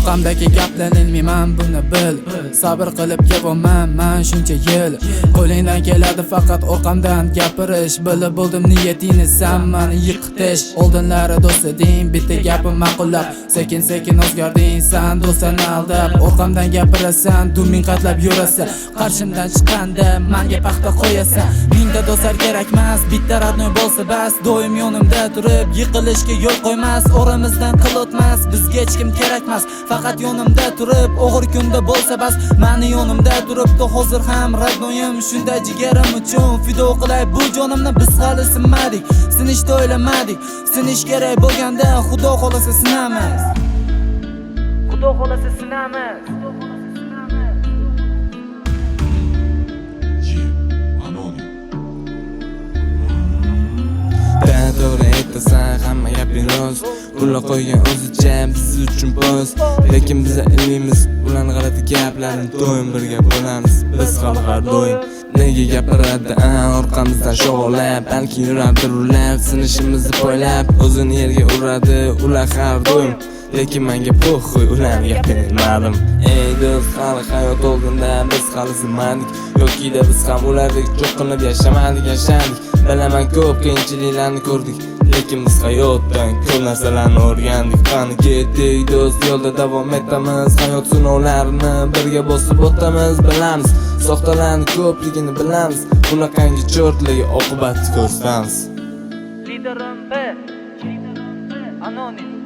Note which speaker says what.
Speaker 1: Orqamdagi gaplarni ilmayman, buni bil. Sabr qilib kevaman men shuncha yil. Qo'lingdan keladi faqat orqamdan gapirish. Bilib bo'ldim niyatingni sen meni yiqitish. Oldinlari do'st eding, bitta gapim ma'qullab. Sekin sekin o'zgarding sen do'stlarni aldab. Orqamdan gapirasan, duming qatlab yurasan. Qarshimdan chiqqanda menga paxta qo'yasan. Mingta do'stlar kerakmas, bitta radnoy bo'lsa bas. Doim yonimda turib yiqilishga yo'l qo'ymas. O'ramizdan qil o'tmas, bizga hech kim kerakmas. Faqat yonimda turib og'ir kunda bo'lsa bas. Meni yonimda turibdi hozir ham radnoyim. Shunda jigarim uchun fido qilay bu jonimni. Biz hali sinmadik, sinishni o'ylamadik. Sinish kerak bo'lganda Xudo xolasa sinamiz. Xudo xolasa sinamiz.
Speaker 2: To'g'ri aytasan, hamma gaping rost. Ular qo'ygan o'zicha biz uchun post. Lekin biz ilmimiz ularning g'alati gaplarini doim birga bo'lamiz. Biz hali har doim nega gapiradi orqamizdan shog'lab. Balki yurardir ular sinishimizni poylab. O'zini yerga uradi ular har doim. Lekin menga po'xo'y ularning gapini ilmadim. Ey do'st, hali hayot oldinda biz hali sinmadik. Yokida biz ham ulardek cho'qinib yashamadik. Bilaman ko'p qiyinchiliklarni ko'rdik, lekin biz hayotdan ko'p narsalarni o'rgandik. Qani ketdik do'st, yo'lda davom etamiz. Hayot sinovlarini birga bosib o'tamiz. Bilamiz, soxtalarni ko'pligini bilamiz. Bunaqangi cho'rtligi oqibatni ko'rsamiz.
Speaker 1: Liderim B, anonim.